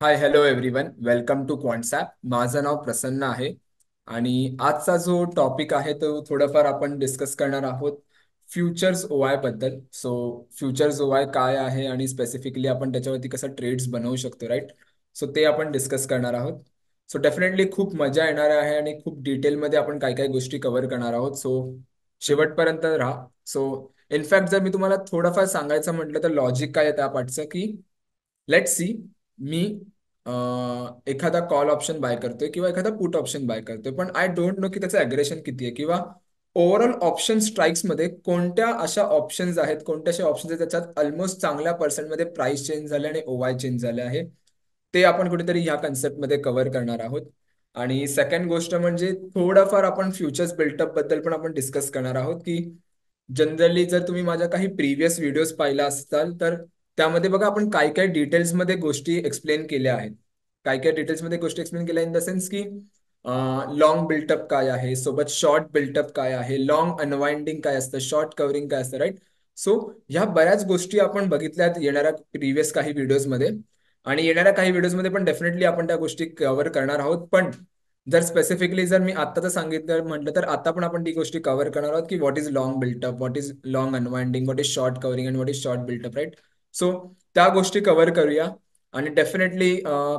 High hello everyone, welcome to QuantsApp. माझं नाव प्रसन्न आहे आणि आजचा जो टॉपिक आहे तो थोडंफार आपण डिस्कस करणार आहोत फ्युचर्स ओआय बद्दल. सो फ्युचर्स ओआय काय आहे आणि स्पेसिफिकली आपण त्याच्यावरती कसं ट्रेड्स बनवू शकतो, राईट? सो ते आपण डिस्कस करणार आहोत. सो डेफिनेटली खूप मजा येणार आहे आणि खूप डिटेलमध्ये आपण काय काय गोष्टी कव्हर करणार आहोत. सो शेवटपर्यंत राहा. सो इनफॅक्ट जर मी तुम्हाला थोडंफार सांगायचं म्हटलं तर लॉजिक काय आहे त्या पाठचं की लेट सी, मी एखादा कॉल ऑप्शन बाय करतोय किंवा एखादा पुट ऑप्शन बाय करतोय, पण आय डोंट नो की त्याचं अग्रेशन किती आहे किंवा ओव्हरऑल ऑप्शन स्ट्राईक्स मध्ये कोणत्या अशा ऑप्शन्स आहेत, कोणत्या अशा ऑप्शन्स आहेत त्याच्यात ऑलमोस्ट चांगल्या पर्सेंटमध्ये प्राइस चेंज झाले आणि ओवाय चेंज झाले आहे. ते आपण कुठेतरी ह्या कन्सेप्टमध्ये कव्हर करणार आहोत. आणि सेकंड गोष्ट म्हणजे थोडंफार आपण फ्युचर्स बिल्टअप बद्दल पण आपण डिस्कस करणार आहोत की जनरली जर तुम्ही माझ्या काही प्रिव्हियस व्हिडिओज पाहिला असाल तर त्यामध्ये बघा आपण काय काय डिटेल्समध्ये गोष्टी एक्सप्लेन केल्या आहेत. काय काय डिटेल्समध्ये गोष्टी एक्सप्लेन केल्या इन द सेन्स की लॉंग बिल्टअप काय आहे, सोबत शॉर्ट बिल्टअप काय आहे, लॉंग अनवाइंडिंग काय असतं, शॉर्ट कव्हरिंग काय असतं, राईट? सो ह्या बऱ्याच गोष्टी आपण बघितल्यात येणाऱ्या प्रिव्हियस काही व्हिडिओजमध्ये आणि येणाऱ्या काही व्हिडिओजमध्ये पण डेफिनेटली आपण त्या गोष्टी कव्हर करणार आहोत. पण जर स्पेसिफिकली जर मी आत्ताचं सांगितलं म्हटलं तर आता पण आपण ती गोष्टी कव्हर करणार आहोत की what is long built up, what is long unwinding, what is short covering and what is short built up, right? So त्या गोष्टी कव्हर करूया. आणि डेफिनेटली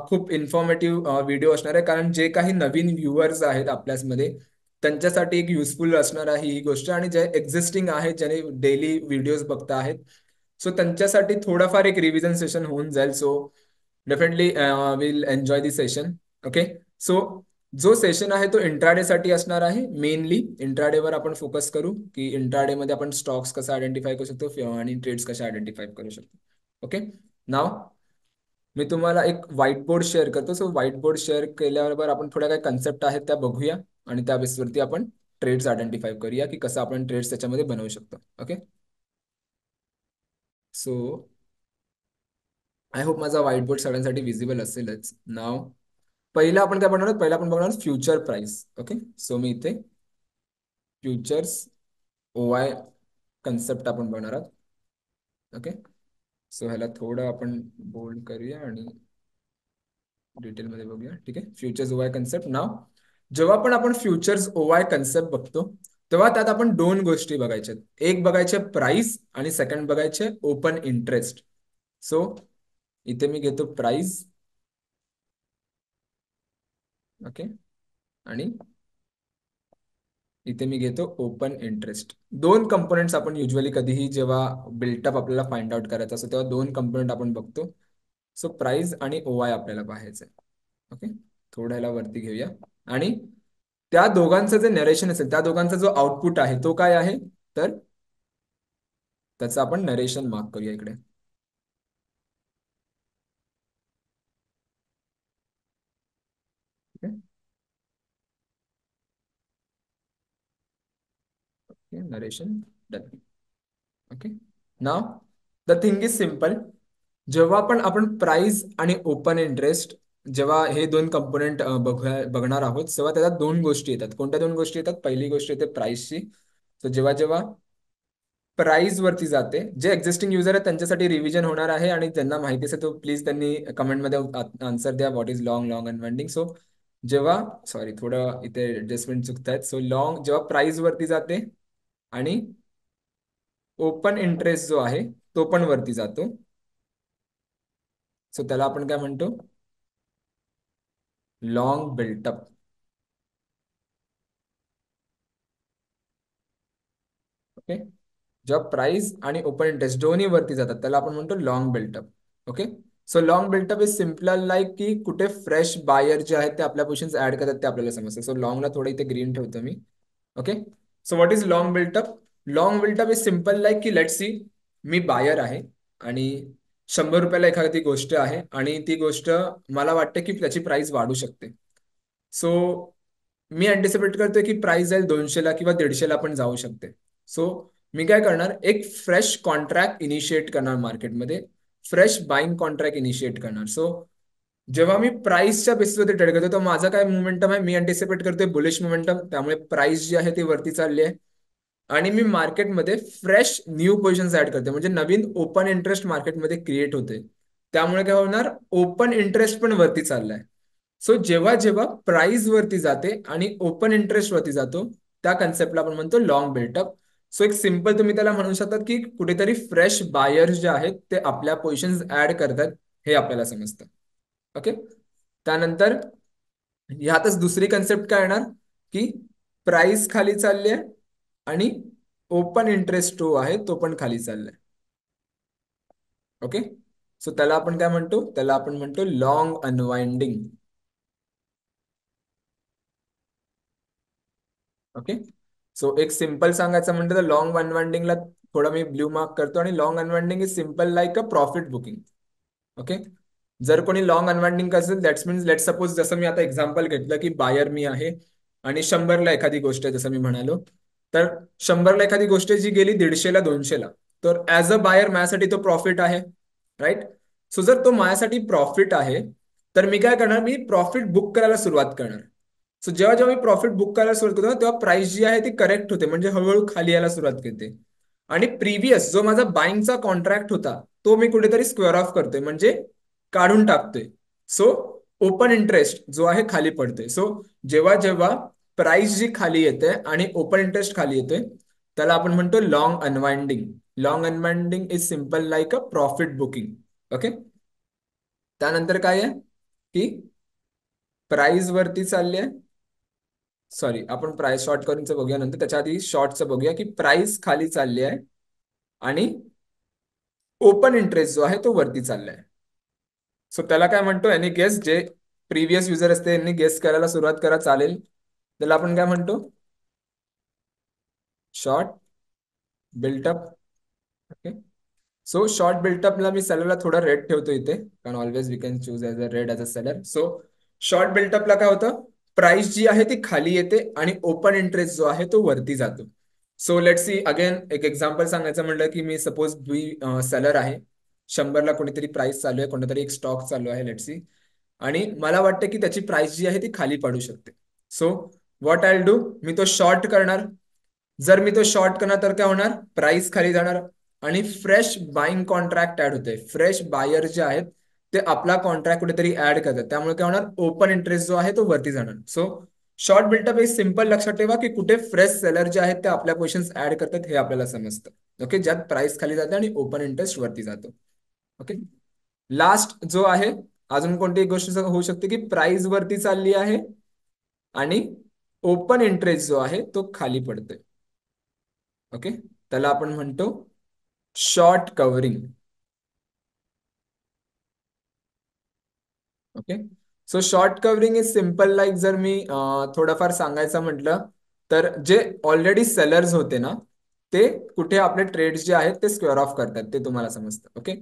खूप इन्फॉर्मेटिव्ह व्हिडिओ असणार आहे, कारण जे काही नवीन व्ह्युअर्स आहेत आपल्यामध्ये त्यांच्यासाठी एक युजफुल असणार आहे ही गोष्ट, आणि जे एक्झिस्टिंग आहेत ज्याने डेली व्हिडिओज बघता आहेत सो त्यांच्यासाठी थोडाफार एक रिव्हिजन सेशन होऊन जाईल. So definitely will enjoy the session. Okay. So जो सेशन आहे तो इंट्राडे साठी असणार आहे. मेनली इंट्राडेवर आपण फोकस करू की इंट्राडे मध्ये आपण स्टॉक्स कसा आयडेंटिफाय करू शकतो आणि ट्रेड्स कशा आयडेंटिफाय करू शकतो. ओके. नाव मी तुम्हाला एक व्हाईट बोर्ड शेअर करतो. सो व्हाईट बोर्ड शेअर केल्याबरोबर आपण थोड्या काही कन्सेप्ट आहेत त्या बघूया आणि त्या बेसवरती आपण ट्रेड्स आयडेंटिफाय करूया की कसं आपण ट्रेड्स त्याच्यामध्ये बनवू शकतो. ओके. सो आय होप माझा व्हाईट बोर्ड सगळ्यांसाठी विजिबल असेलच. नाव पहिलं आपण काय बनवणार, पहिला आपण बघणार फ्युचर प्राइस. ओके. सो मी इथे फ्युचर्स ओवाय कन्सेप्ट आपण बघणार आहोत. ओके. सो ह्याला थोडं आपण बोल्ड करूया आणि डिटेलमध्ये बघूया. ठीक आहे. Futures ओवाय concept. नाव जेव्हा पण आपण फ्युचर्स ओवाय कन्सेप्ट बघतो तेव्हा त्यात आपण दोन गोष्टी बघायच्या. एक बघायचे प्राइस आणि सेकंड बघायचे ओपन इंटरेस्ट. सो इथे मी घेतो प्राइस. ओके. आणि इथे मी घेतो ओपन इंटरेस्ट. दोन कंपोनेंट्स आपण युजली कधीही जेव्हा बिल्टअप आपल्याला फाइंड आउट करायचं असतो तेव्हा दोन कंपोनेंट आपण बघतो. सो प्राइस आणि ओवाय आपल्याला पाहायचं आहे. ओके. थोडं ह्याला वरती घेऊया आणि त्या दोघांचं जे नरेशन असेल, त्या दोघांचा जो आउटपुट आहे तो काय आहे, तर त्याचं आपण नरेशन मार्क करूया इकडे. Okay. Narration done. Okay. Now the thing is simple. जेव्हा पण आपण प्राइस आणि ओपन इंटरेस्ट जेव्हा हे दोन कंपोनेंट बघणार आहोत तेव्हा त्याच्यात दोन गोष्टी येतात. कोणत्या दोन गोष्टी येतात? पहिली गोष्ट येते प्राइसची. तर जेव्हा जेव्हा प्राइस वरती जाते, जे एक्झिस्टिंग युजर आहेत त्यांच्यासाठी रिव्हिजन होणार आहे आणि ज्यांना माहिती असेल तो प्लीज त्यांनी कमेंटमध्ये आन्सर द्या what is long long unwinding. So जेव्हा सॉरी थोडं इथे ऍडजस्टमेंट चुकत आहेत. सो लॉंग जेव्हा प्राइस वरती जाते आणि ओपन इंटरेस्ट जो आहे तो पण वरती जातो, सो त्याला आपण काय म्हणतो, लॉंग बिल्टअप. ओके. जेव्हा प्राइस आणि ओपन इंटरेस्ट दोन्ही वरती जातात त्याला आपण म्हणतो long built up. Okay. So long built up is simple like की कुठे फ्रेश बायर जे आहेत ते आपल्या पोझिशन्स ऍड करतात ते आपल्याला समजतं. सो लॉंगला थोडं इथे ग्रीन ठेवतो मी. Okay. So what is long built up? Long built up is simple like की लेट्स सी, मी बायर आहे आणि 100 रुपयाला एखादी गोष्ट आहे आणि ती गोष्ट मला वाटते की त्याची प्राइस वाढू शकते. सो मी अँटिसिपेट करतोय की प्राइस जाईल 200ला किंवा 150ला पण जाऊ शकते. सो मी काय करणार, एक फ्रेश कॉन्ट्रॅक्ट इनिशिएट करणार मार्केटमध्ये, फ्रेश बाईंग कॉन्ट्रॅक्ट इनिशिएट करणार. सो जेव्हा मी प्राइसच्या बेसिसवरती ट्रेड करतो तर माझा काय मोमेंटम आहे, मी अँटिसिपेट करतोय बुलिश मोमेंटम, त्यामुळे प्राइस जी आहे ती वरती चालली आहे आणि मी मार्केटमध्ये फ्रेश न्यू पोझिशन्स ऍड करते, म्हणजे नवीन ओपन इंटरेस्ट मार्केटमध्ये क्रिएट होते. त्यामुळे काय होणार, ओपन इंटरेस्ट पण वरती चाललाय. सो जेव्हा जेव्हा प्राइस वरती जाते आणि ओपन इंटरेस्ट वरती जातो, त्या कन्सेप्टला आपण म्हणतो लॉंग बिल्टअप. सो एक सिंपल तुम्ही त्याला म्हणू शकतात की कुठेतरी फ्रेश बायर्स जे आहेत ते आपल्या पोझिशन्स ऍड करतात, हे आपल्याला समजतं. ओके. त्यानंतर ह्यातच दुसरी कन्सेप्ट काय येणार, की प्राइस खाली चालली आहे आणि ओपन इंटरेस्ट जो आहे तो पण खाली चाललाय. ओके. सो त्याला आपण काय म्हणतो, त्याला आपण म्हणतो लॉंग अनवाइंडिंग. ओके. सो एक सिंपल सांगायचं म्हणतं तर लॉंग अनवाइंडिंगला थोडा मी ब्ल्यू मार्क करतो, आणि long unwinding is simple like a profit booking. Okay. जर कोणी लॉंग अनवाइंडिंग असेल, दॅट्स मीन्स लेट सपोज जसं मी आता एक्झाम्पल घेतलं की बायर मी आहे आणि 100ला एखादी गोष्ट आहे जसं मी म्हणालो, तर 100ला एखादी गोष्ट आहे जी गेली 150ला 200ला, तर ऍज अ बायर माझ्यासाठी तो प्रॉफिट आहे. राईट. सो जर तो माझ्यासाठी प्रॉफिट आहे, तर मी काय करणार, मी प्रॉफिट बुक करायला सुरुवात करणार. सो जेव्हा जेव्हा मी प्रॉफिट बुक करायला सुरुवात करतो ना, तेव्हा प्राइस जी आहे ती करेक्ट होते, म्हणजे हळूहळू खाली यायला सुरुवात करते. आणि प्रिव्हियस जो माझा बाईंगचा कॉन्ट्रॅक्ट होता तो मी कुठेतरी स्क्वेअर ऑफ करतोय, म्हणजे काढून टाकतोय. सो ओपन इंटरेस्ट जो आहे खाली पडतोय. सो जेव्हा जेव्हा प्राइस जी खाली येते आणि ओपन इंटरेस्ट खाली येते, त्याला आपण म्हणतो long unwinding. Long unwinding is simple like a profit booking. Okay. त्यानंतर काय आहे की प्राइस वरती चालली आहे. सॉरी, आपण प्राइस शॉर्ट कवरिंगचं बघूया नंतर, त्याच्या आधी शॉर्टचं बघूया की प्राइस खाली चालली आहे आणि ओपन इंटरेस्ट जो आहे तो वरती चाललाय. सो त्याला काय म्हणतो, यांनी गेस, जे प्रिव्हियस युजर असते यांनी गेस करायला सुरुवात करा, चालेल. त्याला आपण काय म्हणतो, short built up. Okay. So short बिल्टअपला मी सेलरला थोडा रेड ठेवतो इथे, कारण always we can choose as a red as a seller. So short बिल्टअपला काय होतं, प्राइस जी आहे ती खाली येते आणि ओपन इंटरेस्ट जो आहे तो वरती जातो. सो लेट सी अगेन, एक एक्झाम्पल सांगायचं म्हटलं की मी सपोज मी सेलर आहे, 100ला कोणीतरी प्राइस चालू आहे, कोणतरी एक स्टॉक चालू आहे लेट सी, आणि मला वाटतं की त्याची प्राइस जी आहे ती खाली पडू शकते. सो व्हॉट आय डू, मी तो शॉर्ट करणार. जर मी तो शॉर्ट करणार तर काय होणार, प्राइस खाली जाणार आणि फ्रेश बाईंग कॉन्ट्रॅक्ट ऍड होते. फ्रेश बायर जे आहेत ते आपला कॉन्ट्रॅक्ट कुठेतरी ऍड करतात, त्यामुळे काय होणार, ओपन इंटरेस्ट जो आहे तो वरती जाणार. सो शॉर्ट बिल्टअप हे सिंपल लक्षात ठेवा की कुठे फ्रेश सेलर जे आहेत ते आपल्या पोझिशन्स ऍड करतात, हे आपल्याला समजतं. ओके. ज्यात प्राइस खाली जाते आणि ओपन इंटरेस्ट वरती जातो. ओके. लास्ट जो आहे, अजून कोणती गोष्ट होऊ शकते की प्राइस वरती चालली आहे आणि ओपन इंटरेस्ट जो आहे तो खाली पडतोय. ओके. त्याला आपण म्हणतो short covering. Okay. So short covering is simple like, जर मी थोडंफार सांगायचं म्हटलं तर जे ऑलरेडी सेलर्स होते ना, ते कुठे आपले ट्रेड्स जे आहेत ते स्क्वेअर ऑफ करतात, ते तुम्हाला समजतं. ओके.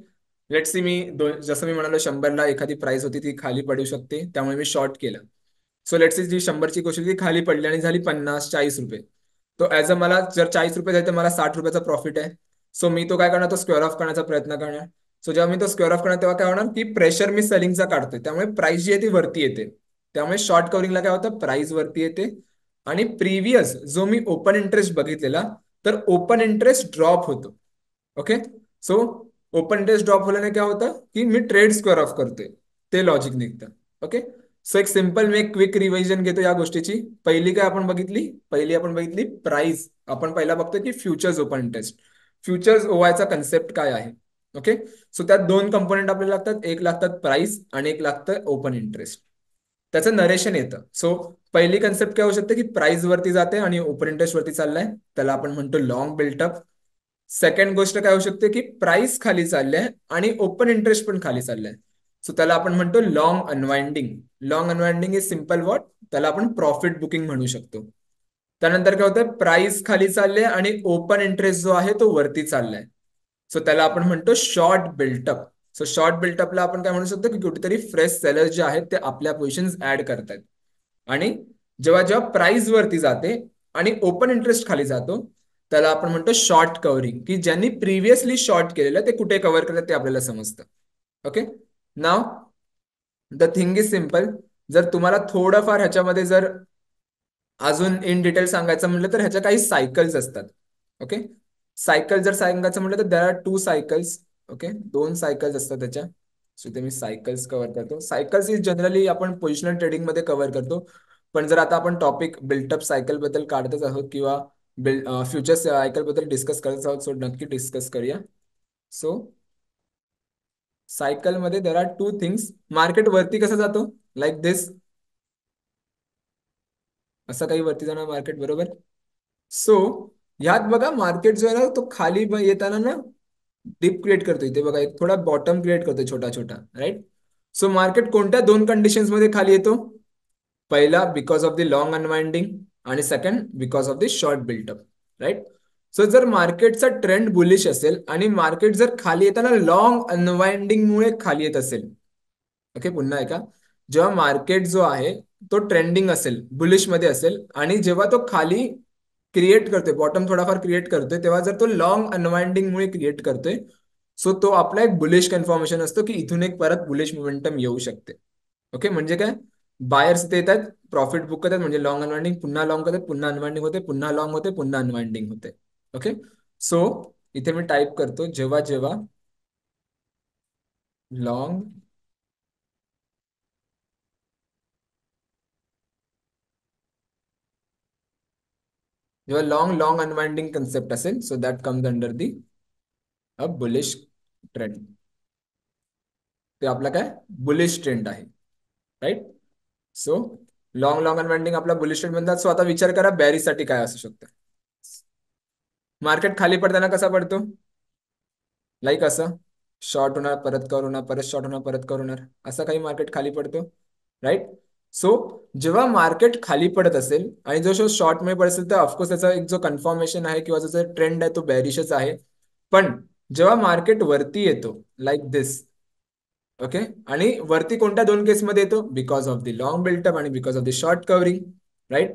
लेट सी मी जसं मी म्हणालो 100ला एखादी प्राइस होती ती खाली पडू शकते, त्यामुळे मी शॉर्ट केलं. सो लेट सी जी 100ची गोष्ट ती खाली पडली आणि झाली 50-40 रुपये. तो ऍज अ, मला जर 40 रुपये झाले तर मला 60 रुपयाचा प्रॉफिट आहे. सो मी तो काय करणार, तो स्क्वेअर ऑफ करण्याचा प्रयत्न करणार. सो जेव्हा मी तो स्क्वेअर ऑफ करणार तेव्हा काय होणार की प्रेशर मी सेलिंगचा काढतोय, त्यामुळे प्राइस जी आहे ती वरती येते. त्यामुळे शॉर्ट कव्हरिंगला काय होतं, प्राइस वरती येते आणि प्रिव्हियस जो मी ओपन इंटरेस्ट बघितलेला, तर ओपन इंटरेस्ट ड्रॉप होतो. Okay. So open interest drop झाल्याने काय होतं की मी ट्रेड स्क्वेअर ऑफ करतोय, ते लॉजिक निघतं. ओके. सो एक सिंपल मी एक क्विक रिव्हिजन घेतो या गोष्टीची. पहिली काय आपण बघितली, पहिली आपण बघितली प्राइस. आपण पहिला बघतोय की फ्युचर्स ओपन इंटरेस्ट, फ्युचर्स ओवायचा कन्सेप्ट काय आहे. ओके. सो त्यात दोन कंपोनेंट आपल्याला लागतात, एक लागतात प्राइस आणि एक लागतं ओपन इंटरेस्ट. त्याचं नरेशन येतं. सो पहिली कन्सेप्ट काय होऊ शकते की प्राइस वरती जाते आणि ओपन इंटरेस्ट वरती चाललाय, त्याला आपण म्हणतो लॉंग बिल्टअप. सेकंड गोष्ट काय होऊ शकते की प्राइस खाली चालली आणि ओपन इंटरेस्ट पण खाली चाललाय, सो त्याला आपण म्हणतो long unwinding. Long unwinding is simple what, त्याला आपण प्रॉफिट बुकिंग म्हणू शकतो. त्यानंतर काय होतं, प्राइस खाली चालले आणि ओपन इंटरेस्ट जो आहे तो वरती चाललाय, सो त्याला आपण म्हणतो शॉर्ट बिल्टअप. सो शॉर्ट बिल्टअपला आपण काय म्हणू शकतो की कुठेतरी फ्रेश सेलर्स जे आहेत ते आपल्या पोझिशन्स ऍड करतात. आणि जेव्हा जेव्हा प्राइस वरती जाते आणि ओपन इंटरेस्ट खाली जातो, त्याला आपण म्हणतो शॉर्ट कव्हरिंग, की ज्यांनी प्रिव्हियसली शॉर्ट केलेलं ते कुठे कव्हर करतात ते आपल्याला समजतं. Okay. Now the thing is simple. जर तुम्हाला थोडंफार ह्याच्यामध्ये जर अजून इन डिटेल सांगायचं म्हटलं तर ह्याच्या काही सायकल्स असतात. ओके. सायकल जर सांगायचं म्हटलं तर there are 2 cycles. Okay. 2 cycles असतात त्याच्या. सो इथे मी सायकल्स कव्हर करतो. सायकल्स इज जनरली आपण पोझिशनल ट्रेडिंग मध्ये कव्हर करतो. पण जर आता आपण टॉपिक बिल्टअप सायकल बद्दल काढतच आहोत किंवा फ्युचर सायकल बद्दल डिस्कस करत आहोत, सो नक्की डिस्कस करूया. सो सायकल मध्ये there are two things. Market वरती कसं जातो, लाईक दिस, असं काही वरती जाणार मार्केट, बरोबर. सो ह्यात बघा मार्केट जो आहे ना तो खाली येताना ना डिप क्रिएट करतो. इथे बघा एक थोडा बॉटम क्रिएट करतो छोटा छोटा, राईट. सो मार्केट कोणत्या दोन कंडिशन्स मध्ये खाली येतो? पहिला because of the long unwinding, आणि second because of the short built up, right. So जर मार्केटचा ट्रेंड बुलिश असेल आणि मार्केट जर खाली येताना लॉंग अनवाइंडिंग मुळे खाली येत असेल, ओके, पुन्हा एका, जेव्हा मार्केट जो आहे तो ट्रेंडिंग असेल, बुलिश मध्ये असेल, आणि जेव्हा तो खाली क्रिएट करतोय, बॉटम थोडाफार क्रिएट करतोय, तेव्हा जर तो लॉंग अनवाइंडिंग मुळे क्रिएट करतोय, सो तो आपला एक बुलिश कन्फर्मेशन असतो की इथून एक परत बुलिश मोमेंटम येऊ शकते. ओके, म्हणजे काय, बायर्स इथे येतात, प्रॉफिट बुक करतात, म्हणजे लॉंग अनवाइंडिंग, पुन्हा लॉंग करतात, पुन्हा अनवाइंडिंग होते, पुन्हा लॉंग होते, पुन्हा अनवाइंडिंग होते. ओके. सो इथे मी टाईप करतो, जेव्हा जेव्हा लॉंग जेव्हा लॉंग लॉंग अनवाइंडिंग कन्सेप्ट असेल, so that comes under the a bullish trend. ते आपला काय बुलिश ट्रेंड आहे, right. So long long unwinding आपला बुलिश ट्रेंड म्हणतात. सो आता विचार करा बॅरिस साठी काय असू शकतं. मार्केट खाली पडताना कसा पडतो, लाईक असं शॉर्ट होणार, परत कव्हर होणार, परत शॉर्ट होणार, परत कव्हर होणार, असं काही मार्केट खाली पडतो, राईट. सो जेव्हा मार्केट खाली पडत असेल आणि जो शॉर्ट मध्ये पडत असेल, तर ऑफकोर्स त्याचा एक जो कन्फर्मेशन आहे किंवा जो ट्रेंड आहे तो बॅरिशच आहे. पण जेव्हा मार्केट वरती येतो, लाईक दिस, ओके, आणि वरती कोणत्या दोन केसमध्ये येतो, because of the long built up आणि because of the short covering, right.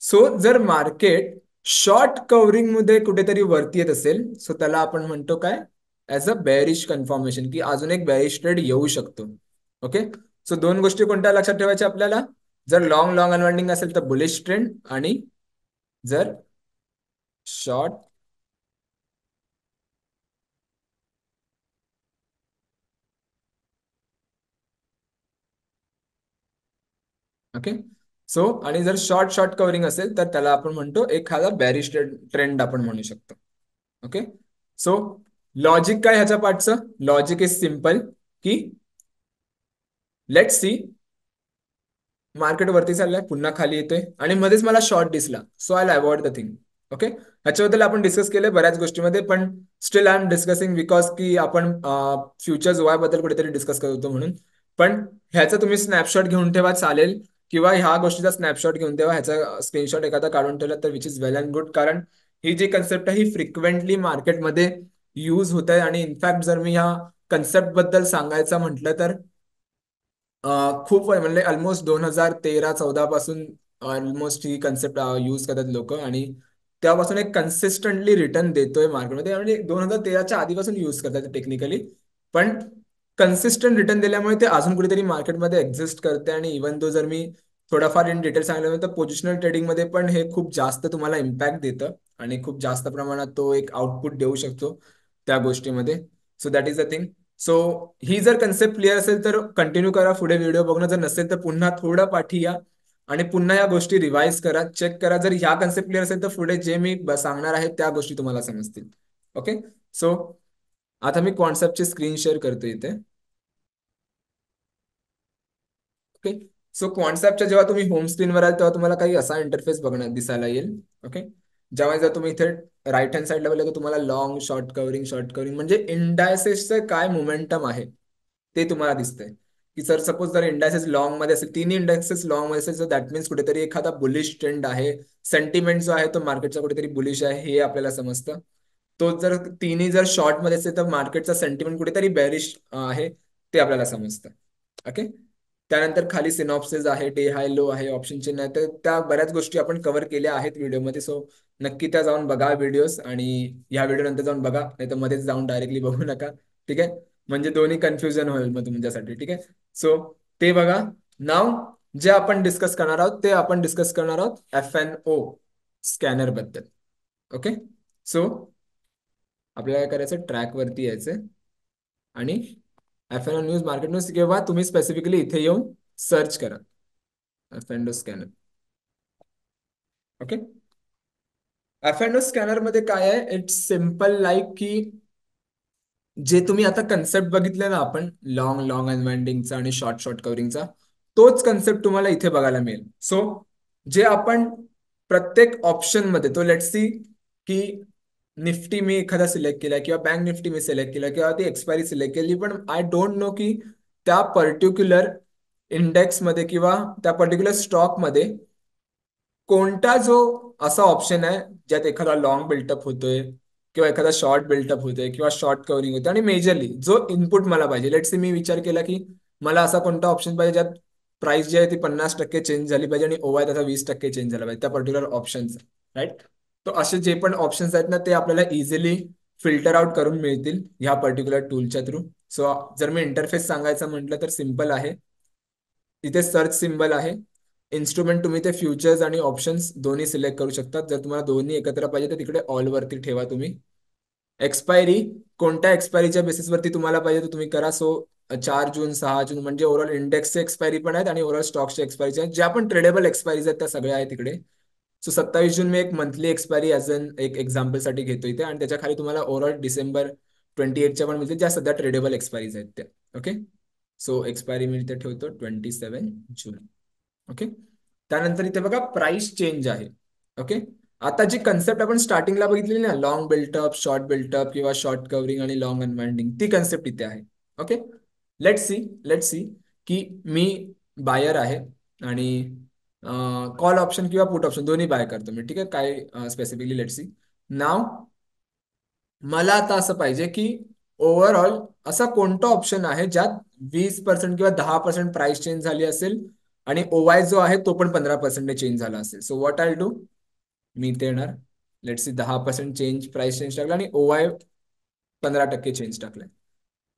So जर मार्केट शॉर्ट कव्हरिंग मध्ये कुठेतरी वरती येत असेल, सो त्याला आपण म्हणतो काय, ऍज अ बेअरिश कन्फर्मेशन, की अजून एक बेअरिश ट्रेड येऊ शकतो. ओके. सो दोन गोष्टी कोणत्या लक्षात ठेवायच्या आपल्याला, जर लॉंग लॉंग अनवाइंडिंग असेल तर बुलिश ट्रेंड, आणि जर शॉर्ट, ओके. सो आणि जर शॉर्ट शॉर्ट कव्हरिंग असेल तर त्याला आपण म्हणतो एखादा बॅरिश ट्रेंड आपण म्हणू शकतो. ओके. सो लॉजिक काय ह्याच्या पाठचं, लॉजिक इज सिम्पल, की लेट्स सी मार्केट वरती चाललाय, पुन्हा खाली येतोय, आणि मध्येच मला शॉर्ट दिसला, so I avoid the thing. Okay. ह्याच्याबद्दल आपण डिस्कस केलंय बऱ्याच गोष्टीमध्ये, पण still I am discussing because की आपण फ्युचर्स वाय बद्दल कुठेतरी डिस्कस करत होतो म्हणून. पण ह्याचा तुम्ही स्नॅपशॉट घेऊन ठेवा चालेल, किंवा ह्या गोष्टीचा स्नॅपशॉट घेऊन ठेवा, ह्याचा स्क्रीनशॉट एखादा काढून ठेवला तर which is well and good, कारण ही जी कन्सेप्ट आहे ही फ्रिक्वेंटली मार्केटमध्ये यूज होत आहे. आणि इनफॅक्ट जर मी ह्या कन्सेप्ट बद्दल सांगायचं म्हटलं तर खूप म्हणजे ऑलमोस्ट 2013-14 पासून ऑलमोस्ट ही कन्सेप्ट यूज करतात लोक, आणि तेव्हापासून एक कन्सिस्टंटली रिटर्न देतोय मार्केटमध्ये. म्हणजे 2013च्या आधीपासून यूज करतात टेक्निकली, पण कन्सिस्टंट रिटर्न दिल्यामुळे ते अजून कुठेतरी मार्केटमध्ये एक्झिस्ट करते. आणि इव्हन तो जर मी थोडाफार इन डिटेल सांगितलं तर पोझिशनल ट्रेडिंगमध्ये पण हे खूप जास्त तुम्हाला इम्पॅक्ट देतं, आणि खूप जास्त प्रमाणात तो एक आउटपुट देऊ शकतो त्या गोष्टीमध्ये. So that is the thing. So ही जर कन्सेप्ट क्लिअर असेल तर कंटिन्यू करा पुढे व्हिडिओ बघणं, जर नसेल तर पुन्हा थोडं पाठी या आणि पुन्हा या गोष्टी रिवाइज करा, चेक करा. जर ह्या कन्सेप्ट क्लिअर असेल तर पुढे जे मी सांगणार आहे त्या गोष्टी तुम्हाला समजतील. ओके. सो आता मी कॉन्सेप्टची स्क्रीन शेअर करतो इथे. ओके. सो कॉन्सेप्टच्या जेव्हा तुम्ही होम स्क्रीनवर आल तेव्हा तुम्हाला काही असा इंटरफेस बघणार दिसायला येईल. ओके. जेव्हा जर तुम्ही इथे राईट हँड साईडला बघितलं तर तुम्हाला लॉंग शॉर्ट कव्हरिंग म्हणजे इंडायसेसचं काय मोमेंटम आहे ते तुम्हाला दिसतंय. की सर सपोज जर इंडायसेस लॉंग मध्ये असेल, तिन्ही इंडेक्सेस लॉंग मध्ये असेल, तर दॅट मीन्स कुठेतरी एखादा बुलिश ट्रेंड आहे. सेंटिमेंट जो आहे तो मार्केटचा कुठेतरी बुलिश आहे हे आपल्याला समजतं. तो जर तिन्ही जर शॉर्ट मध्ये असेल तर मार्केटचा सेंटिमेंट कुठेतरी बेरिश आहे ते आपल्याला समजतं. ओके. त्यानंतर खाली सिनॉप्सिस आहे, डे हाय लो आहे, ऑप्शन चिन्ह आहे, तर त्या बऱ्याच गोष्टी आपण कव्हर केल्या आहेत व्हिडिओमध्ये. सो नक्की त्या जाऊन बघा व्हिडिओज, आणि या व्हिडिओ नंतर जाऊन बघा, नाही तर मध्येच जाऊन डायरेक्टली बघू नका. ठीक आहे, म्हणजे दोन्ही कन्फ्युजन होईल मग तुमच्यासाठी. ठीक आहे. सो ते बघा. नाव जे आपण डिस्कस करणार आहोत ते आपण डिस्कस करणार आहोत FNO स्कॅनर बद्दल. ओके. सो आपल्याला काय करायचं, ट्रॅक वरती यायचं आणि F&O न्यूज, मार्केट न्यूज किंवा तुम्ही स्पेसिफिकली इथे येऊन सर्च करा F&O scanner. Okay. F&O scanner मध्ये काय आहे, इट्स सिम्पल लाईक की जे तुम्ही आता कन्सेप्ट बघितले ना आपण, लॉंग लॉंग अनवाइंडिंगचा आणि शॉर्ट शॉर्ट कव्हरिंगचा, तोच कन्सेप्ट तुम्हाला इथे बघायला मिळेल. सो जे आपण प्रत्येक ऑप्शन मध्ये, तो लेट्स सी की निफ्टी मी एखादा सिलेक्ट केला किंवा बँक निफ्टी मी सिलेक्ट केला किंवा ती एक्सपायरी सिलेक्ट केली, पण आय डोंट नो की त्या पर्टिक्युलर इंडेक्स मध्ये किंवा त्या पर्टिक्युलर स्टॉक मध्ये कोणता जो असा ऑप्शन आहे ज्यात एखादा लॉंग बिल्टअप होतोय किंवा एखादा शॉर्ट बिल्टअप होतोय किंवा शॉर्ट कव्हरिंग होते, आणि मेजरली जो इनपुट मला पाहिजे, लेट्स से मी विचार केला की मला असा कोणता ऑप्शन पाहिजे ज्यात प्राइस जी आहे ती 50% चेंज झाली पाहिजे आणि ओवाय त्याचा 20% चेंज झाला पाहिजे त्या पर्टिक्युलर ऑप्शनचा, राईट. तो असे जे पण ऑप्शन्स आहेत ना, ते आपल्याला इझिली फिल्टर आउट करून मिळतील ह्या पर्टिक्युलर टूलच्या थ्रू. सो जर मी इंटरफेस सांगायचं म्हटलं तर सिम्पल आहे. तिथे सर्च सिम्बल आहे. इन्स्ट्रुमेंट तुम्ही ते फ्युचर्स आणि ऑप्शन्स दोन्ही सिलेक्ट करू शकतात. जर तुम्हाला दोन्ही एकत्र पाहिजे तर तिकडे ऑल वरती ठेवा तुम्ही. एक्सपायरी, कोणत्या एक्सपायरीच्या बेसिसवरती तुम्हाला पाहिजे तर तुम्ही करा. सो 4 जून, 6 जून, म्हणजे ओव्हरऑल इंडेक्सचे एक्सपायरी पण आहेत आणि ओव्हरऑल स्टॉक्सचे एक्सपायरी आहेत. ज्या पण ट्रेडेबल एक्सपायरीज आहेत त्या सगळ्या आहेत तिकडे. सो 27 जून मी एक मंथली एक्सपायरी ॲज अन एक एक्झाम्पल साठी घेतो इथे, आणि त्याच्या खाली तुम्हाला ओव्हरऑल December 28च्या पण मिळतील, ज्या सध्या ट्रेडेबल एक्सपायरीज आहेत त्या. ओके. सो एक्सपायरी मी इथे ठेवतो 27 जून. ओके. त्यानंतर इथे बघा प्राइस चेंज आहे. ओके. आता जी कन्सेप्ट आपण स्टार्टिंगला बघितलेली ना, लॉंग बिल्टअप, शॉर्ट बिल्टअप किंवा शॉर्ट कव्हरिंग आणि लॉंग अनवाइंडिंग, ती कन्सेप्ट इथे आहे. ओके. लेट्स सी की मी बायर आहे आणि कॉल ऑप्शन किंवा पुट ऑप्शन दोन्ही बाय करतो मी. ठीक आहे. काय स्पेसिफिकली लेट्स सी नाव, मला आता असं पाहिजे की ओव्हरऑल असा कोणता ऑप्शन आहे ज्यात 20% किंवा 10% प्राइस चेंज झाली असेल आणि ओवाय जो आहे तो पण 15% चेंज झाला असेल. सो व्हॉट आय डू, मी इथे येणार. Let's see 10% change, price change टाकला आणि ओवाय 15% चेंज टाकलाय.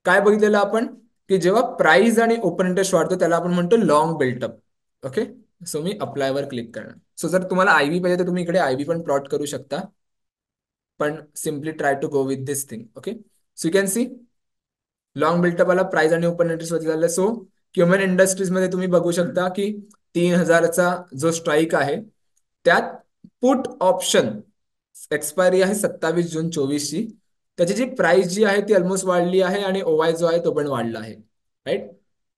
काय बघितलेलं आपण की जेव्हा प्राइस आणि ओपन इंटरेस्ट वाढतो त्याला आपण म्हणतो लॉंग बिल्टअप. ओके. सो मी अप्लाय वर क्लिक करणार. सो जर तुम्हाला आयव्ही पाहिजे तर तुम्ही इकडे आयव्ही पण प्लॉट करू शकता, पण simply try to go with this thing. Okay. So you can see long built up आला, प्राइस आणि ओपन इंटरेस्ट वरती झालं. सो क्युमन इंडस्ट्रीज मध्ये तुम्ही बघू शकता की 3000चा जो स्ट्राईक आहे त्यात पुट ऑप्शन एक्सपायरी आहे 27 जून 2024ची. त्याची जी प्राइस जी आहे ती ऑलमोस्ट वाढली आहे आणि ओवाय जो आहे तो पण वाढला आहे, right.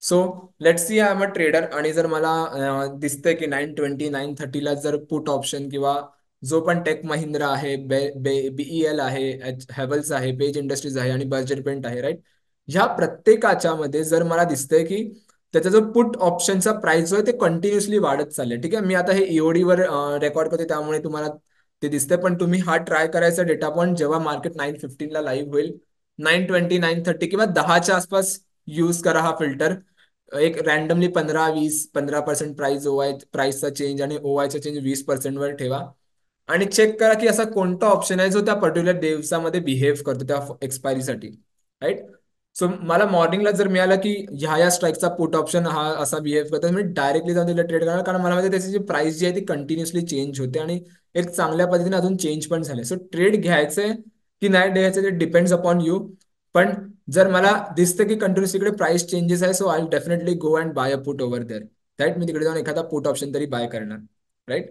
So let's see I am a trader, आणि जर मला दिसतंय की 920 930ला जर पुट ऑप्शन किंवा जो पण टेक महिंद्रा आहे, बीईएल आहे, हेवल्स आहे, पेज इंडस्ट्रीज आहे आणि बर्जर पेंट आहे, राईट. ह्या प्रत्येकाच्या मध्ये जर मला दिसतंय की त्याचा जो पुट ऑप्शनचा प्राइस जो आहे ते कंटिन्युअसली वाढत चाललंय. ठीक आहे. मी आता हे ईओडी वर रेकॉर्ड करते त्यामुळे तुम्हाला ते दिसतंय, पण तुम्ही हा ट्राय करायचा डेटा पॉईंट जेव्हा मार्केट 9:15 लाईव्ह होईल, 9:20 9:30 किंवा 10च्या आसपास यूज करा हा फिल्टर. एक रॅन्डमली 15-20 15% प्राइस ओवाय प्राइसचा चेंज आणि ओवायचा चेंज 20% वर ठेवा आणि चेक करा की असा कोणता ऑप्शन आहे जो त्या पर्टिक्युलर दिवसामध्ये बिहेव करतो त्या एक्सपायरीसाठी, राईट. सो मला मॉर्निंगला जर मिळालं की ह्या स्ट्राईकचा पुट ऑप्शन हा असा बिहेव करतो, मी डायरेक्टली जाऊन त्याला ट्रेड करणार, कारण मला माहिती त्याची जी प्राइस जी आहे ती कंटिन्युअसली चेंज होते आणि एक चांगल्या पद्धतीने अजून चेंज पण झाले. सो ट्रेड घ्यायचंय की नाही घ्यायचं ते डिपेंड्स अपॉन यू. पण जर मला दिसतं की कंटिन्युअस इकडे प्राइस चेंजेस आहे, so I definitely go and buy a put over there, right. मी तिकडे जाऊन एखादा पुट ऑप्शन तरी बाय करणार, राईट.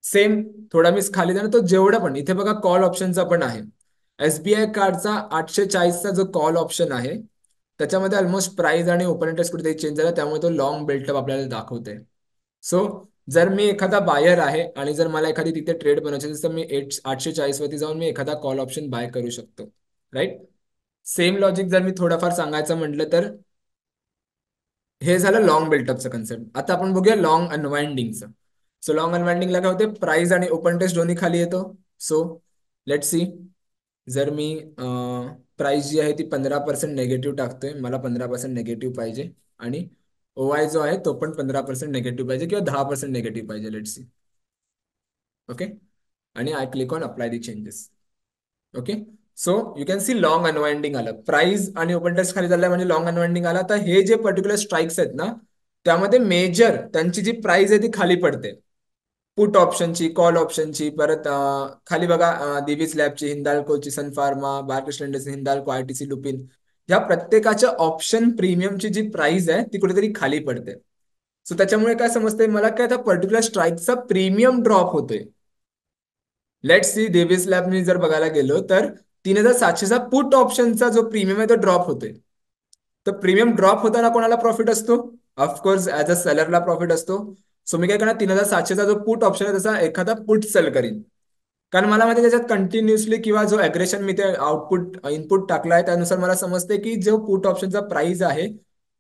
सेम थोडा मी खाली जाणार तो जेवढा पण इथे बघा कॉल ऑप्शनचा पण आहे. एसबीआय कार्डचा 840चा जो कॉल ऑप्शन आहे त्याच्यामध्ये ऑलमोस्ट प्राइस आणि ओपन इंटरेस्ट कुठेतरी चेंज झाला, त्यामुळे तो लॉंग बिल्टअप आपल्याला दाखवते. सो जर मी एखादा बायर आहे आणि जर मला एखादी तिथे ट्रेड बनवायची असेल तर मी 840 वरती जाऊन मी एखादा कॉल ऑप्शन बाय करू शकतो, राईट. सेम लॉजिक जर मी थोडंफार सांगायचं म्हटलं तर हे झालं लॉंग बिल्टअपचं कन्सेप्ट. आता आपण बघूया लॉंग अनवाइंडिंगचं. सो लॉंग अनवाइंडिंगला काय होते, प्राइस आणि ओपन टेस्ट दोन्ही खाली येतो. सो लेट सी, जर मी प्राइस जी आहे ती 15% नेगेटिव्ह टाकतोय, मला 15% नेगेटिव्ह पाहिजे आणि ओआय जो आहे तो पण 15% नेगेटिव्ह पाहिजे किंवा 10% नेगेटिव्ह पाहिजे, लेट सी. ओके. आणि I click on apply the changes. Okay. So you can see long unwinding आलं, प्राइस आणि ओपन टेस्ट खाली झालाय म्हणजे लॉंग अनवाइंडिंग आला. तर हे जे पर्टिक्युलर स्ट्राईक्स आहेत ना त्यामध्ये मेजर त्यांची जी प्राइस आहे ती खाली पडते, पुट ऑप्शनची, कॉल ऑप्शनची. परत खाली बघा दिवीज लॅबची, हिंदाल्कोची, सन फार्मा, बाळकृष्ण इंडस्ट्री, हिंदाल्को, आयटीसी, लुपिन, ह्या प्रत्येकाच्या ऑप्शन प्रीमियमची जी प्राइस आहे ती कुठेतरी खाली पडते. सो त्याच्यामुळे काय समजतंय मला, काय त्या पर्टिक्युलर स्ट्राईकचा प्रीमियम ड्रॉप होतोय. लेट सी डेव्हिस लॅबनी जर बघायला गेलो तर 3700चा पुट ऑप्शनचा जो प्रीमियम आहे तो ड्रॉप होतोय. तर प्रीमियम ड्रॉप होताना कोणाला प्रॉफिट असतो? ऑफकोर्स ऍज अ सेलरला प्रॉफिट असतो. सो मी काय करणार, 3700चा जो पुट ऑप्शन आहे त्याचा एखादा पुट सेल करीन. कारण मला माहिती त्याच्यात कंटिन्युअसली किंवा जो अग्रेशन मी ते आउटपुट इनपुट टाकलाय त्यानुसार मला समजते की जो पुट ऑप्शनचा प्राइस आहे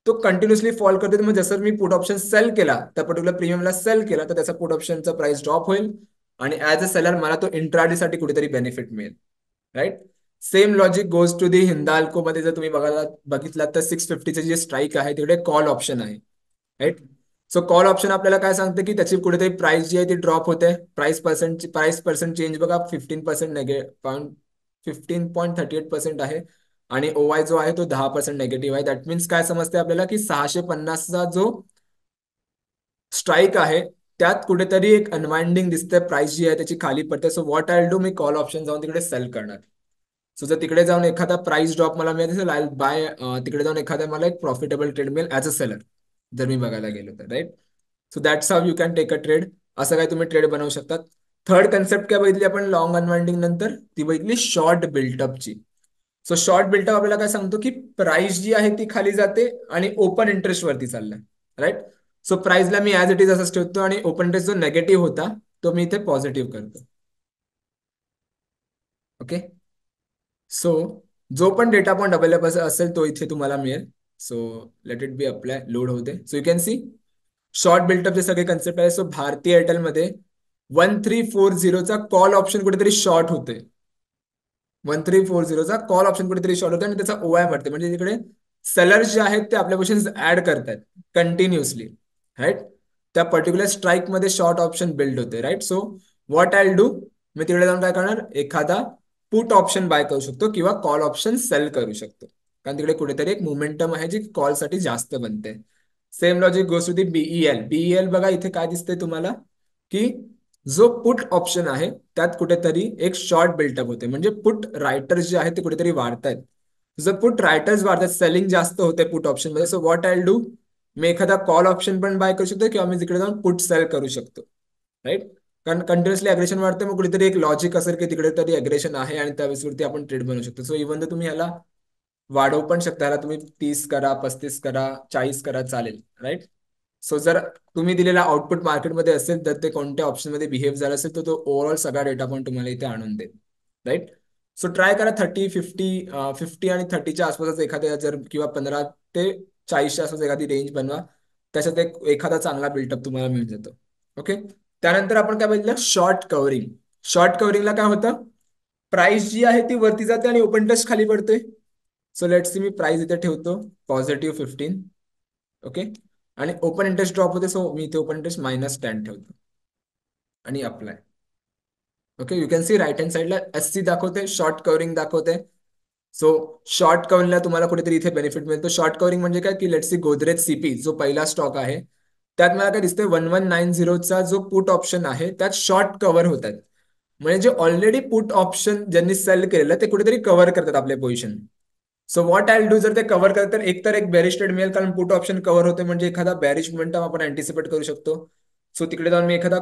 तो कंटिन्युअसली फॉल करतो. मग जसं मी पुट ऑप्शन सेल केला त्या पर्टिक्युलर प्रीमियमला सेल केला तर त्याचा पुट ऑप्शनचा प्राइस ड्रॉप होईल आणि ऍज अ सेलर मला तो इंट्राडे साठी कुठेतरी बेनिफिट मिळेल. Right. Same logic goes to the Hindalco मध्ये जर तुम्ही बघितलात तर 650चे जे स्ट्राईक आहे तिकडे कॉल ऑप्शन आहे. राईट. सो कॉल ऑप्शन आपल्याला काय सांगते की त्याची कुठेतरी प्राइस जी आहे ती ड्रॉप होते. प्राइस पर्सेंट चेंज बघा 15% पॉईंट 15.38% आहे आणि ओवाय जो आहे तो 10% निगेटिव्ह आहे. दॅट मीन्स काय समजते आपल्याला की 650चा जो स्ट्राईक आहे त्यात कुठेतरी एक अनवाइंडिंग दिसते, प्राइस जी आहे त्याची खाली पडते. So what I do, me call option जाऊन तिकडे सेल करणार. सो जर तिकडे जाऊन एखादा प्राइस ड्रॉप मला मिळत असेल आय बाय, तिकडे जाऊन एखादा मला एक प्रॉफिटेबल ट्रेड मिळेल ऍज अ सेलर जर मी बघायला गेलो तर. Right. So that's how you can take a trade. असं काय तुम्ही ट्रेड बनवू शकतात. थर्ड कन्सेप्ट काय बघितली आपण लॉंग अनवाइंडिंग नंतर, ती बघितली शॉर्ट बिल्टअपची. सो शॉर्ट बिल्टअप आपल्याला काय सांगतो की प्राइस जी आहे ती खाली जाते आणि ओपन इंटरेस्ट वरती चाललाय. राईट. सो प्राइसला मी ऍज इट इज असंच ठेवतो आणि ओपन इंटरेस्ट जो नेगेटिव्ह होता तो मी इथे पॉझिटिव्ह करतो. ओके. सो जो पण डेटा पॉइंट अवेलेबल असेल तो इथे तुम्हाला मिळेल. So let it be apply, load होते. So you can see short बिल्टअपचे सगळे कन्सेप्ट आहे. सो भारतीय एअरटेल मध्ये 1340चा कॉल ऑप्शन कुठेतरी शॉर्ट होते. 1340चा कॉल ऑप्शन कुठेतरी शॉर्ट होते आणि त्याचा ओआय वाढते. म्हणजे तिकडे सेलर्स जे आहेत ते आपल्या क्वेश्चन ऍड करतात कंटिन्युअसली. राईट. त्या पर्टिक्युलर स्ट्राईक मध्ये शॉर्ट ऑप्शन बिल्ड होते. Right. So what I do, मी तिकडे जाऊन काय करणार, एखादा पुट ऑप्शन बाय करू शकतो किंवा कॉल ऑप्शन सेल करू शकतो. कारण तिकडे कुठेतरी एक मोमेंटम आहे जी कॉल साठी जास्त बनते. Same logic goes to the BEL. BEL बघा इथे काय दिसतंय तुम्हाला की जो पुट ऑप्शन आहे त्यात कुठेतरी एक शॉर्ट बिल्टअप होते. म्हणजे पुट रायटर्स जे आहेत ते कुठेतरी वाढतायत. जर पुट रायटर्स वाढतात, सेलिंग जास्त होते पुट ऑप्शन मध्ये. सो व्हॉट आय डू, मी एखादा कॉल ऑप्शन पण बाय करू शकतो किंवा मी तिकडे जाऊन पुट सेल करू शकतो. राईट. कारण कंटिन्युअसली अग्रेशन वाढते मग कुठेतरी एक लॉजिक असेल की तिकडे तरी अग्रेशन आहे आणि त्यावरती आपण ट्रेड बनवू शकतो. सो इव्हन तुम्ही ह्याला वाढवू पण शकता, ह्याला तुम्ही 30 करा, 35 करा, 40 करा, चालेल. राईट. सो जर तुम्ही दिलेला आउटपुट मार्केटमध्ये असेल तर ते कोणत्या ऑप्शन मध्ये बिहेव झाला असेल तर तो ओव्हरऑल सगळा डेटा पॉईंट तुम्हाला इथे आणून देईल. राईट. सो ट्राय करा 50 आणि 30च्या आसपास एखाद्या जर किंवा 15 ते 40च्या आसपास एखादी रेंज बनवा. त्याच्यात एक एखादा चांगला बिल्टअप तुम्हाला मिळून जातो. ओके. त्यानंतर आपण काय बघितलं, शॉर्ट कव्हरिंग. शॉर्ट कव्हरिंगला काय होतं, प्राइस जी आहे ती वरती जाते आणि ओपन टेस्ट खाली पडते. सो लेट्स सी, मी प्राइस इथे ठेवतो +15. ओके. आणि ओपन इंटरेस्ट ड्रॉप होते. सो मी इथे ओपन इंटरेस्ट -10 ठेवतो आणि apply. Okay. You can see right hand साईडला SC दाखवते, शॉर्ट कव्हरिंग दाखवते. सो शॉर्ट कव्हरिंगला तुम्हाला कुठेतरी इथे बेनिफिट मिळतो. शॉर्ट कव्हरिंग म्हणजे काय की लेट्स सी गोदरेज सीपी जो पहिला स्टॉक आहे त्यात मला काय दिसतंय 1190चा जो पुट ऑप्शन आहे त्यात शॉर्ट कव्हर होत आहेत. म्हणजे जे ऑलरेडी पुट ऑप्शन ज्यांनी सेल केलेलं ते कुठेतरी कव्हर करतात आपले position. So what I do, जर ते कव्हर करतात तर एक बेरिश ट्रेड मिळेल कारण पुट ऑप्शन कव्हर होते म्हणजे एखादा बेरिश मोमेंटम आपण अँटिसिपेट करू शकतो. सो तिकडे जाऊन मी एखादा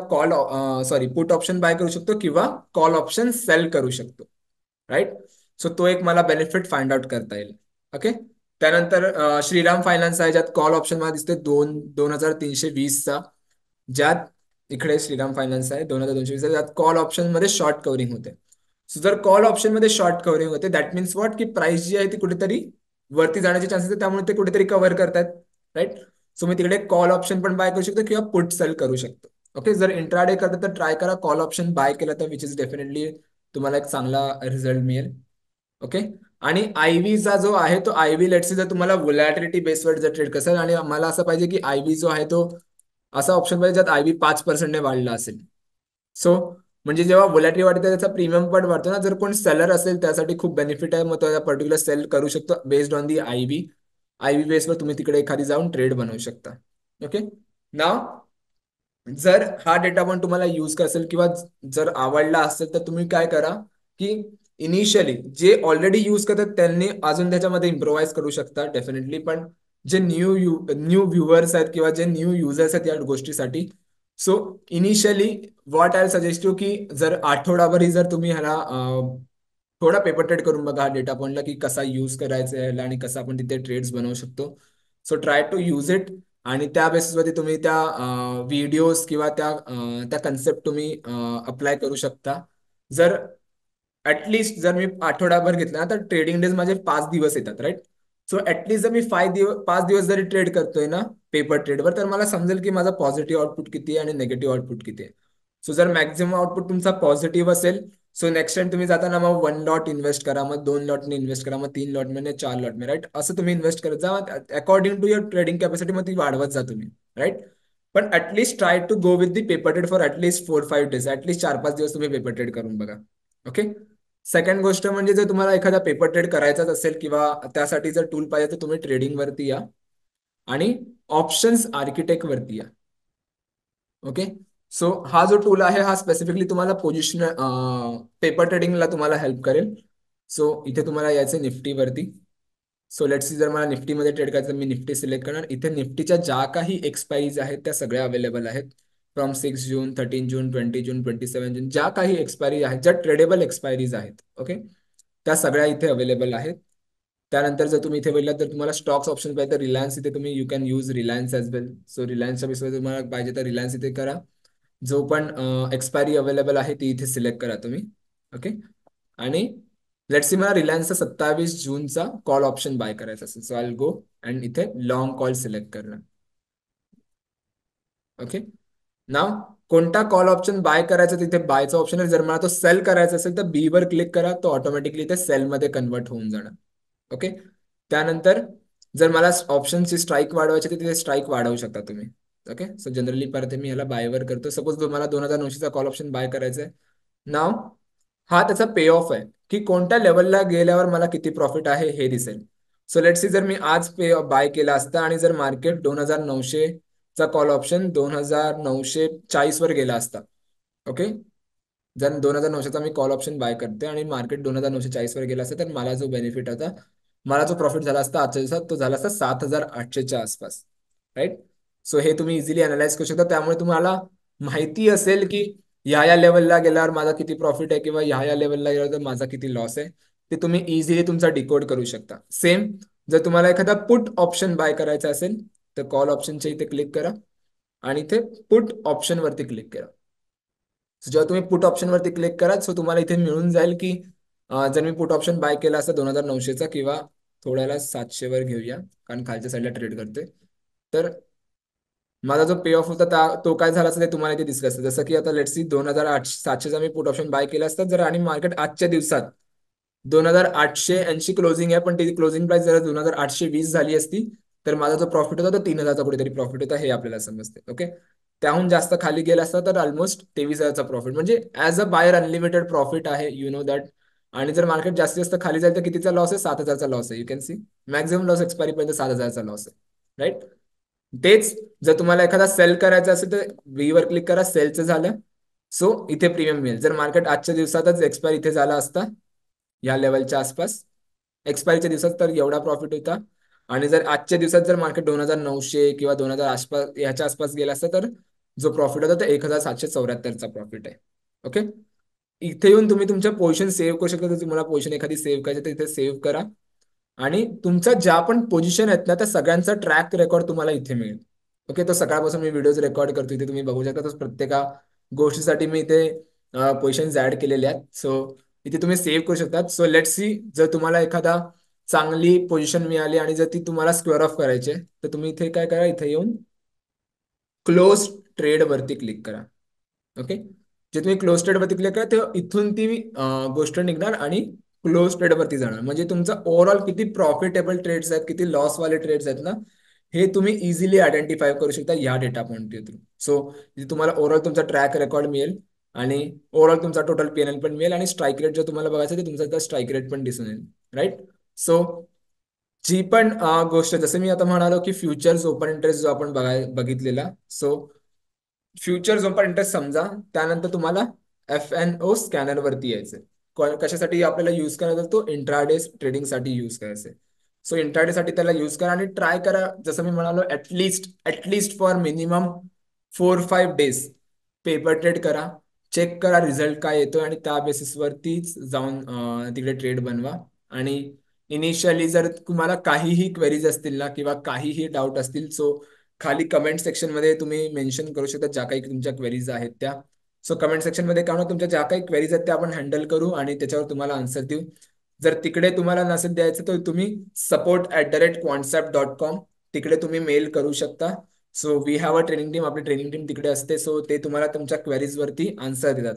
पुट ऑप्शन बाय करू शकतो किंवा कॉल ऑप्शन सेल करू शकतो. राईट. सो तो एक मला बेनिफिट फाइंड आउट करता येईल. ओके. त्यानंतर श्रीराम फायनान्स आहे ज्यात कॉल ऑप्शन मला दिसते 2320चा, ज्यात इकडे श्रीराम फायनान्स आहे 2220, ज्यात कॉल ऑप्शन मध्ये शॉर्ट कव्हरिंग होते. सो जर कॉल ऑप्शन मध्ये शॉर्ट कव्हरिंग होते दॅट मीन्स व्हॉट की प्राइस जी आहे ती कुठेतरी वरती जाण्याचे चान्सेस आहेत त्यामुळे ते कुठेतरी कव्हर करतात. राईट. सो मी तिकडे कॉल ऑप्शन पण बाय करू शकतो किंवा पुट सेल करू शकतो. ओके. जर इंट्राडे करता तर ट्राय करा कॉल ऑप्शन बाय केला तर विच इज डेफिनेटली तुम्हाला एक चांगला रिझल्ट मिळेल. ओके. आणि आयव्हीचा जो आहे तो आयव्ही लेट्स जर तुम्हाला व्होलॅटिलिटी बेसवर जर ट्रेड कसेल आणि मला असं पाहिजे की आयव्ही जो आहे तो असा ऑप्शन पाहिजे ज्यात आयव्ही 5%ने वाढला असेल. सो म्हणजे जेव्हा व्होलॅटिलिटी वाढते त्याचा प्रीमियम पण वाढतो ना. जर कोण सेलर असेल त्यासाठी खूप बेनिफिट आहे, मग तो पर्टिक्युलर सेल करू शकतो based on the ivy. Ivy बेसवर तुम्ही तिकडे एखादी जाऊन ट्रेड बनवू शकता. ओके. नाव जर हा डेटा पण तुम्हाला यूज असेल किंवा जर आवडला असेल तर तुम्ही काय करा की इनिशियली जे ऑलरेडी यूज करतात त्यांनी अजून त्याच्यामध्ये इम्प्रोव्हाइज करू शकतात डेफिनेटली, पण जे न्यू व्ह्युअर्स आहेत किंवा जे न्यू युजर्स आहेत या गोष्टीसाठी, so initially what I suggest you की जर आठवडाभर जर तुम्ही ह्याला थोडा पेपर ट्रेड करून बघा हा डेटा पॉइंटला की कसा यूज करायचा आहे ह्याला आणि कसं आपण तिथे ट्रेड्स बनवू शकतो. So try to use it आणि त्या बेसिसवरती तुम्ही त्या व्हिडिओज किंवा त्या कन्सेप्ट तुम्ही अप्लाय करू शकता. जर ऍटलिस्ट जर मी आठवडाभर घेतला ना तर ट्रेडिंग डेज माझे 5 दिवस येतात, राईट. सो ऍटलिस्ट जर मी 5 दिवस जरी ट्रेड करतोय ना पेपर ट्रेडवर, तर मला समजेल की माझा पॉझिटिव्ह आउटपुट किती आहे आणि निगेटिव्ह आउटपुट किती आहे. सो जर मॅक्झिमम आउटपुट तुमचा पॉझिटिव्ह असेल, सो नेक्स्ट टाइम तुम्ही जाताना मग 1 लॉट इन्व्हेस्ट करा, मग 2 लॉटने इन्व्हेस्ट करा, मग 3 लॉटने, 4 लॉटने, राईट. असं तुम्ही इन्व्हेस्ट करत जा according to your trading capacity, मग ती वाढवत जा तुम्ही, राईट. पण at least try to go with the paper trade for at least 4-5 days, at least 4-5 दिवस तुम्ही पेपर ट्रेड करून बघा. ओके. सेकंड गोष्ट म्हणजे जर तुम्हाला एखादा पेपर ट्रेड करायचाच असेल किंवा त्यासाठी जर टूल पाहिजे तर तुम्ही ट्रेडिंग वरती या आणि ऑप्शन्स आर्किटेक्ट वरती या. ओके. सो हा जो टूल आहे हा स्पेसिफिकली तुम्हाला पोझिशन पेपर ट्रेडिंगला तुम्हाला हेल्प करेल. सो इथे तुम्हाला यायचं निफ्टी वरती. सो लेट्स सी जर मला निफ्टीमध्ये ट्रेड करायचं मी निफ्टी सिलेक्ट करणार. इथे निफ्टीच्या ज्या काही एक्सपायरीज आहेत त्या सगळ्या अवेलेबल आहेत. फ्रॉम 6 जून, 13 जून, 20 जून, 27 जून, ज्या काही एक्सपायरी आहेत, ज्या ट्रेडेबल एक्सपायरीज आहेत, ओके, त्या सगळ्या इथे अवेलेबल आहेत. त्यानंतर जर तुम्ही इथे बघितलं तर तुम्हाला स्टॉक्स ऑप्शन पाहिजे तर रिलायन्स, इथे तुम्ही you can use Reliance as well. So रिलायन्सच्या बेसवर तुम्हाला पाहिजे तर रिलायन्स इथे करा. जो पण एक्सपायरी अवेलेबल आहे ती इथे सिलेक्ट करा तुम्ही. ओके. आणि लेट्स सी मला रिलायन्सचा 27 जूनचा कॉल ऑप्शन बाय करायचा असेल, सो आय गो अँड इथे लॉंग कॉल सिलेक्ट करणार. ओके. नाव कोणता कॉल ऑप्शन बाय करायचा तिथे बायचा ऑप्शन आहे. जर मला तो सेल करायचा असेल तर बी वर क्लिक करा, तो ऑटोमॅटिकली ते सेलमध्ये कन्वर्ट होऊन जाणार. ओके. त्यानंतर जर मला ऑप्शनची स्ट्राईक वाढवायची तर तिथे स्ट्राईक वाढवू शकता तुम्ही. ओके. सो जनरली परत मी ह्याला बायवर करतो. सपोज मला 2,900चा कॉल ऑप्शन बाय करायचा आहे. नाव हा त्याचा पे ऑफ आहे की कोणत्या लेवलला गेल्यावर मला किती प्रॉफिट आहे हे दिसेल. सो लेट्स सी जर मी आज बाय केला असता आणि जर मार्केट 2,900 चा कॉल ऑप्शन 2,940 वर गेला असता, ओके, जर 2,900चा मी कॉल ऑप्शन बाय करते आणि मार्केट 2,940 वर गेला असता तर मला जो बेनिफिट होता, मला जो प्रॉफिट झाला असता आजच्या दिवसात तो झाला असता 7,800च्या आसपास, राईट. सो हे तुम्ही इझिली अनालाइज करू शकता. त्यामुळे तुम्हाला माहिती असेल की ह्या लेवलला गेल्यावर माझा किती प्रॉफिट आहे किंवा ह्या लेवलला गेल्यावर तर माझा किती लॉस आहे, ते तुम्ही इझिली तुमचा डिकोड करू शकता. सेम जर तुम्हाला एखादा पुट ऑप्शन बाय करायचा असेल तर कॉल ऑप्शनच्या इथे क्लिक करा आणि इथे पुट ऑप्शन वरती क्लिक करा. सो जेव्हा तुम्ही पुट ऑप्शन वरती क्लिक करा सो तुम्हाला इथे मिळून जाईल की जर मी पुट ऑप्शन बाय केला असता 2,900चा किंवा थोड्याला 700 वर घेऊया कारण खालच्या साईडला ट्रेड करते, तर माझा जो पे ऑफ होता तो काय झाला असता ते तुम्हाला इथे दिसलं असतं. जसं की आता लेट्स सी 2,700चा मी पुट ऑप्शन बाय केला असता जर आणि मार्केट आजच्या दिवसात 2,880 क्लोजिंग आहे, पण ती क्लोजिंग प्राइस जर 2,820 झाली असती तर माझा जो प्रॉफिट होता तो 3,000चा कुठेतरी प्रॉफिट होता हे आपल्याला समजते. ओके. त्याहून जास्त खाली गेला असता तर ऑलमोस्ट 23,000चा प्रॉफिट, म्हणजे as a buyer unlimited profit आहे, यू नो दॅट. आणि जर मार्केट जास्तीत जास्त खाली जाईल तर कितीचा लॉस आहे, 7,000चा लॉस आहे. You can C maximum loss expiry पर्यंत 7,000चा लॉस आहे, राईट. तेच जर तुम्हाला एखादा सेल करायचा असेल तर वी वर क्लिक करा, सेलचं झालं. सो इथे प्रीमियम मिळेल. जर मार्केट आजच्या दिवसातच एक्सपायर इथे झाला असता या लेवलच्या आसपास एक्सपायरीच्या दिवसात तर एवढा प्रॉफिट होता. आणि जर आजच्या दिवसात जर मार्केट 2,900 किंवा 2,000 आसपास ह्याच्या आसपास गेला असता तर जो प्रॉफिट होता तो 1,774चा प्रॉफिट आहे. ओके. इथे येऊन तुम्ही तुमच्या पोझिशन सेव्ह करू शकता. जर तुम्हाला पोझिशन एखादी सेव्ह करायची तर इथे सेव्ह करा आणि तुमच्या ज्या पण पोझिशन आहेत ना त्या सगळ्यांचा ट्रॅक रेकॉर्ड तुम्हाला इथे मिळेल. ओके. तो सकाळपासून मी व्हिडिओज रेकॉर्ड करतो, इथे तुम्ही बघू शकता. तो प्रत्येका गोष्टीसाठी मी इथे पोझिशन्स ऍड केलेले आहेत. सो इथे तुम्ही सेव्ह करू शकता. सो लेट्स सी जर तुम्हाला एखादा चांगली पोझिशन मिळाली आणि जर ती तुम्हाला स्क्वेअर ऑफ करायची आहे तर तुम्ही इथे काय करा, इथे येऊन क्लोज ट्रेड वरती क्लिक करा. ओके. जे तुम्ही क्लोज ट्रेड वरती क्लिक करा तेव्हा इथून ती गोष्ट निघणार आणि क्लोज ट्रेड वरती जाणार. म्हणजे तुमचा ओव्हरऑल किती प्रॉफिटेबल ट्रेड्स आहेत, किती लॉस वाले ट्रेड्स आहेत ना, हे तुम्ही इझिली आयडेंटिफाय करू शकता या डेटा पॉईंट थ्रू. सो तुम्हाला ओव्हरऑल तुमचा ट्रॅक रेकॉर्ड मिळेल आणि ओव्हरऑल तुमचा टोटल पीएनएल पण मिळेल आणि स्ट्राईक रेट जर तुम्हाला बघायचं तर तुमचा स्ट्राईक रेट पण दिसून येईल, राईट. सो जी पण गोष्ट जसं मी आता म्हणालो की फ्युचर्स ओपन इंटरेस्ट जो आपण बघितलेला, सो फ्युचर्स ओपन इंटरेस्ट समजा त्यानंतर तुम्हाला FNO स्कॅनर वरती यायचं. कशासाठी आपल्याला यूज करायचा तो इंट्राडे ट्रेडिंगसाठी यूज करायचा. सो इंट्राडे साठी त्याला यूज करा आणि ट्राय करा, जसं मी म्हणालो at least for minimum 4-5 days paper trade करा. चेक करा रिझल्ट काय येतोय आणि त्या बेसिसवरतीच जाऊन तिकडे ट्रेड बनवा. आणि इनिशियली जर तुम्हाला काहीही क्वेरीज असतील ना किंवा काहीही डाऊट असतील, सो खाली कमेंट सेक्शन मध्ये तुम्ही मेन्शन करू शकता ज्या काही तुमच्या क्वेरीज आहेत त्या. सो कमेंट सेक्शन मध्ये का तुमच्या ज्या काही क्वेरीज आहेत त्या आपण हँडल करू आणि त्याच्यावर तुम्हाला आन्सर देऊ. जर तिकडे तुम्हाला नसेल द्यायचं तर तुम्ही support@quantsap.com तिकडे तुम्ही मेल करू शकता. So we have a training team, आपली ट्रेनिंग टीम तिकडे असते. सो ते तुम्हाला तुमच्या क्वेरीज वरती आन्सर देतात.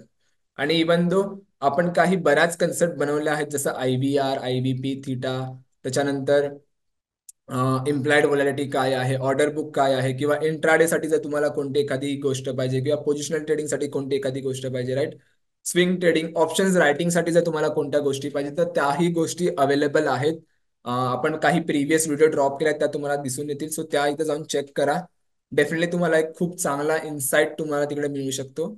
आणि इवन दो आपण काही बऱ्याच कन्सेप्ट बनवले आहेत, जसं IVR, IVP, थिटा, त्याच्यानंतर इम्प्लाइड व्होलॅटिलिटी काय आहे, ऑर्डर बुक काय आहे, किंवा इंट्राडे साठी जर तुम्हाला कोणती एखादी गोष्ट पाहिजे किंवा पोझिशनल ट्रेडिंग साठी कोणती एखादी गोष्ट पाहिजे, right. Swing trading options writing साठी जर तुम्हाला कोणत्या गोष्टी पाहिजे तर त्याही गोष्टी अवेलेबल आहेत. आपण काही प्रिव्हियस व्हिडिओ ड्रॉप केल्या त्या तुम्हाला दिसून येतील. सो त्या इथे जाऊन चेक करा. डेफिनेटली तुम्हाला एक खूप चांगला इन्साइट तुम्हाला तिकडे मिळू शकतो.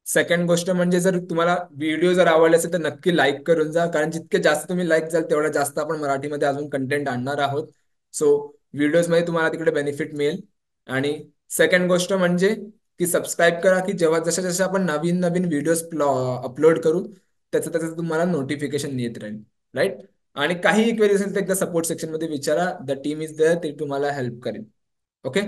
सेकंड गोष्ट म्हणजे जर तुम्हाला व्हिडिओ जर आवडले असेल तर नक्की लाईक करून जा, कारण जितके जास्त तुम्ही लाईक जाल तेवढा जास्त आपण मराठीमध्ये अजून कंटेंट आणणार आहोत. सो व्हिडिओज मध्ये तुम्हाला तिकडे बेनिफिट मिळेल. आणि सेकंड गोष्ट म्हणजे की सबस्क्राईब करा, की जेव्हा जशा जशा आपण नवीन नवीन व्हिडिओज अपलोड करू त्याचं त्याचं तुम्हाला नोटिफिकेशन येत राहील, राईट. आणि काही क्वेरी असेल तर एकदा सपोर्ट सेक्शन मध्ये विचारा, द टीम इज देअर, ते तुम्हाला हेल्प करेल. ओके.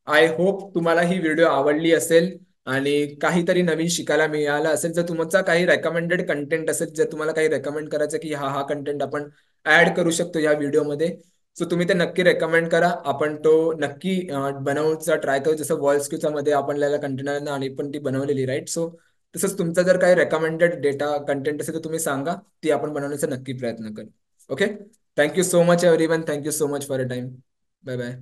आय होप तुम्हाला ही व्हिडिओ आवडली असेल आणि काहीतरी नवीन शिकायला मिळालं असेल. जर तुमचा काही रेकमेंडेड कंटेंट असेल, जर तुम्हाला काही रेकमेंड करायचं की हा हा कंटेंट आपण ऍड करू शकतो या व्हिडिओमध्ये, सो तुम्ही ते नक्की रेकमेंड करा. आपण तो नक्की बनवण्याचा ट्राय करू. जसं वॉल्सक्यूचा मध्ये आपल्याला कंटेनर आणि पण ती बनवलेली, राईट. सो तसंच तुमचा जर काही रेकमेंडेड डेटा कंटेंट असेल तर तुम्ही सांगा, ती आपण बनवण्याचा नक्की प्रयत्न करू. Okay. Thank you so much everyone. Thank you so much for a time. Bye bye.